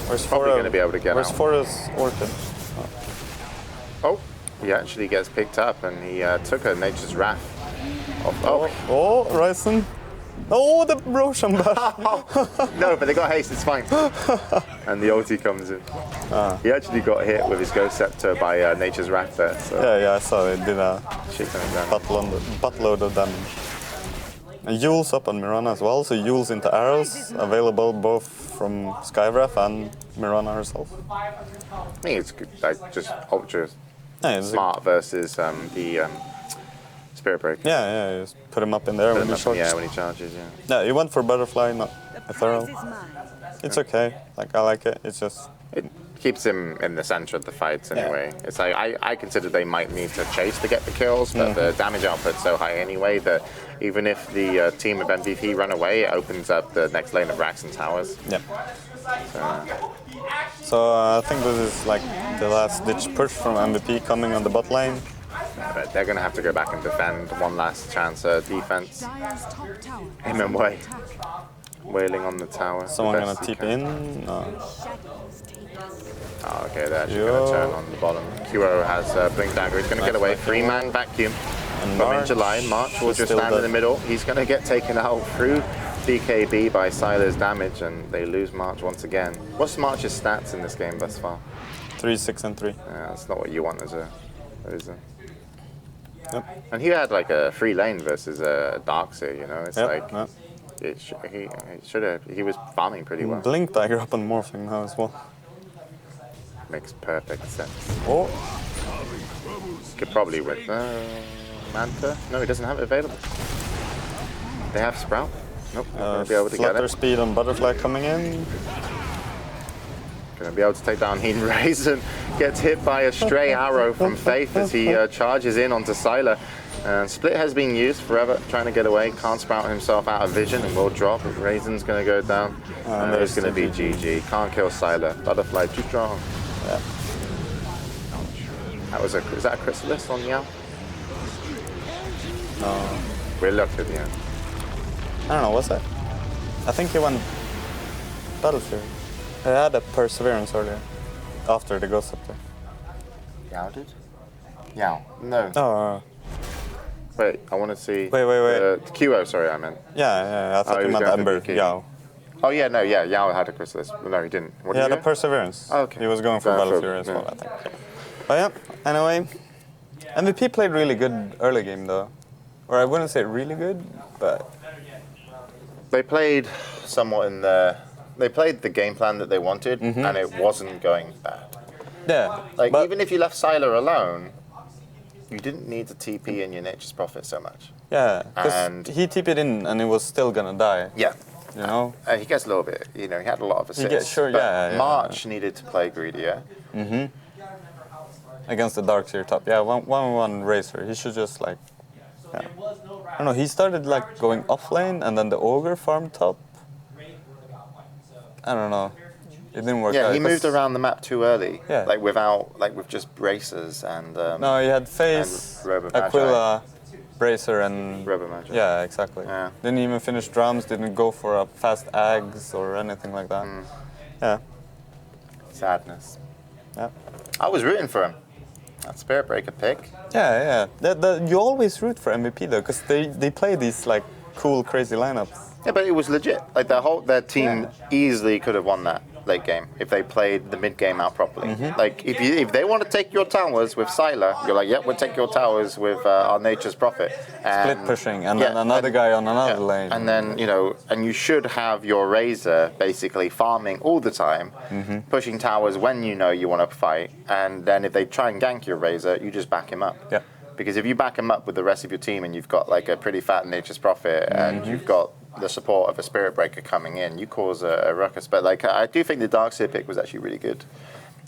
Where's probably going to be able to get Where's out. Forest Orchid? Oh, he actually gets picked up and he took a Nature's Wrath. Oh, Ryzen. Oh, the Roshan bash. No, but they got haste, it's fine. And the ulti comes in. He actually got hit with his Ghost Scepter by Nature's Wrath there. So. Yeah, I saw it. Did a buttload of damage. And Yules up on Mirana as well, so Yules into arrows, available both from Skywrath and Mirana herself. I think it's good, like, just ultra smart versus the Spirit Break. Yeah, just put him up in there when he charges. Yeah, when he charges, Yeah, he went for Butterfly, not Ethereal. It's okay, like, I like it, it's just... It keeps him in the center of the fights anyway. It's like, I consider they might need to chase to get the kills, but the damage output's so high anyway that even if the team of MVP run away, it opens up the next lane of racks and towers. Yeah. So I think this is like the last ditch push from MVP coming on the bot lane. But they're going to have to go back and defend. One last chance defense. MMY. Wailing on the tower. Someone gonna TP in? No. Oh, okay, they're actually going to turn on the bottom. QO has Blink Dagger. He's going to get away. 3-man vacuum from in July. March will just stand in the middle. He's going to get taken out through BKB by Sylar's damage, and they lose March once again. What's March's stats in this game thus far? 3, 6, and 3. Yeah, that's not what you want as a... Yep. And he had like a free lane versus a Darkseer, you know? It's like... Yep. He was farming pretty well. Blink Dagger up on Morphling now as well. Makes perfect sense. Oh. Could probably win. Manta? No, he doesn't have it available. They have Sprout? Nope, not going to be able to get Flutter it. speed on Butterfly coming in. Going to be able to take down Heen Raisin. Gets hit by a stray arrow from Faith as he charges in onto Sylar. Split has been used forever, trying to get away. Can't Sprout himself out of vision and will drop. Raisin's going to go down. There's going to be GG. Can't kill Sylar. Butterfly too strong. Yeah. Is that a Chrysalis on Yao? No. We're locked at the end. I don't know, what's that? I think he went Battlefield. He had a Perseverance earlier, after the Ghost Scepter. Yao did? Yao. No. Oh, Wait, I want to see... Wait. QO, sorry, I meant. yeah, I thought he you was meant going for Ember, BK. Yao. Oh, yeah, no, yeah, Yao had a Chrysalis. No, he didn't. What He did had you a get? Perseverance. Oh, okay. He was going for Battlefield as well, I think. But yeah, anyway, MVP played really good early game though. Or I wouldn't say really good, but... They played somewhat in the... They played the game plan that they wanted, and it wasn't going bad. Yeah. Like, but, even if you left Sylar alone, you didn't need to TP in your Nature's Prophet so much. yeah, and- because he TP'd in and he was still gonna die, Yeah. you know? He gets a little bit, he had a lot of assists. Sure, but yeah. March needed to play greedier. Against the Darkseer top. Yeah, 1-1 Racer. He should just like... Yeah. I don't know, he started like going off lane and then the Ogre farmed top. I don't know. It didn't work out. Yeah, he moved around the map too early. Yeah. Like with just bracers and... No, he had Face, and Robo-Magi. Aquila, Bracer, and... Robo-Magi. Yeah, exactly. Yeah. Didn't even finish drums, didn't go for a fast Ags or anything like that. Yeah. Sadness. Yeah. I was rooting for him. That Spirit Breaker pick. Yeah. You always root for MVP though, because they play these like cool, crazy lineups. Yeah, but it was legit. Like their team easily could have won that late game if they played the mid game out properly. Like if they want to take your towers with Sylar, you're like, yep, we'll take your towers with our Nature's Prophet. And, Split pushing, and then another guy on another lane. And then and you should have your Razor basically farming all the time, pushing towers when you know you want to fight. And then if they try and gank your Razor, you just back him up. Yeah. Because if you back him up with the rest of your team and you've got like a pretty fat Nature's Prophet and you've got the support of a Spirit Breaker coming in, you cause a ruckus. But like I do think the Darkseer pick was actually really good.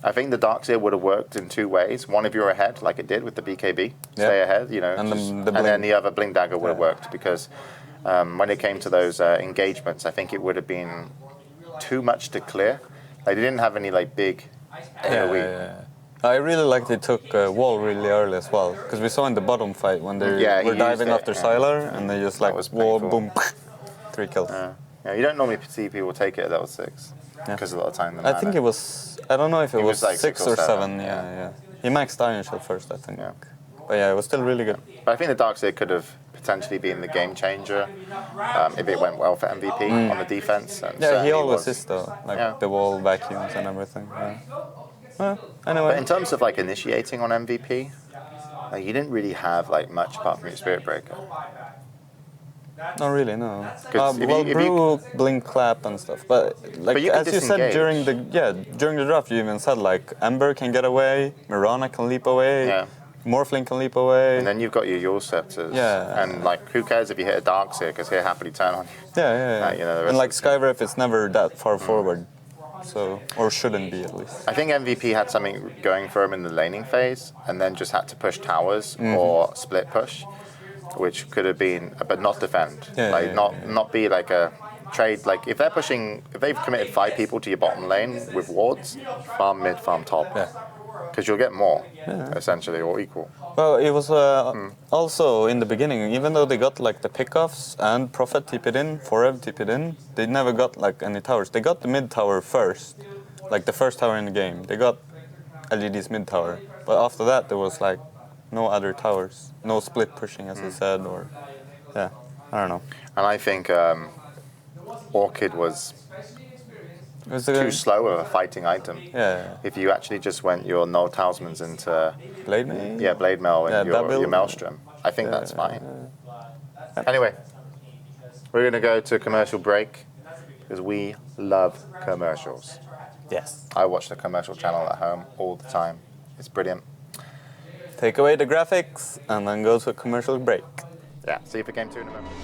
I think the Darkseer would have worked in two ways. One, if you're ahead, like it did with the BKB, stay ahead, and then the other Blink Dagger would have worked because when it came to those engagements, I think it would have been too much to clear. Like they didn't have any like big AoE. Yeah. I really like they took wall really early as well, because we saw in the bottom fight when they were diving after Sylar, and they just like wall, boom, 3 kills. Yeah, you don't normally see people take it at level 6, because a lot of time. I think it was, I don't know if it was like 6 or 7. Yeah. He maxed Iron Shield first, I think. Yeah. But yeah, it was still really good. But I think the Darkseer could have potentially been the game changer if it went well for MVP on the defense. And Yeah, he certainly always was. is though, like the wall vacuums and everything. Yeah. Well, anyway. But in terms of like initiating on MVP, like, you didn't really have like much apart from your Spirit Breaker. Not really, no. If you- Brew, Blink, Clap and stuff. But like you can as you said disengage. during the draft, you even said like Ember can get away, Mirana can leap away, Yeah. Morphling can leap away. And then you've got your Yule Scepters. Yeah. And like, who cares if you hit a Darkseer because he'll happily turn on you. Yeah. You know, the And like rest of Skyrift, it's never that far forward, so or shouldn't be at least. I think MVP had something going for him in the laning phase, and then just had to push towers or split push, which could have been, but not defend. Not be like a trade. Like if they've committed 5 people to your bottom lane with wards, farm mid, farm top, because you'll get more essentially or equal. Well, it was also in the beginning, even though they got like the pickoffs and Prophet TP'd in, Forev TP'd in, they never got like any towers. They got the mid tower first, like the first tower in the game. They got LGD's mid tower, but after that there was like no other towers, no split pushing, as I said, or yeah, I don't know. And I think Orchid was It was too slow of a fighting item. Yeah. If you actually just went your no talismans into Blade Mail? Blade Mail and Yeah, your Maelstrom, I think that's fine. Anyway, we're gonna go to commercial break because we love commercials. Yes. I watch the commercial channel at home all the time. It's brilliant. Take away the graphics and then go to a commercial break. Yeah. See you for game 2 in a moment.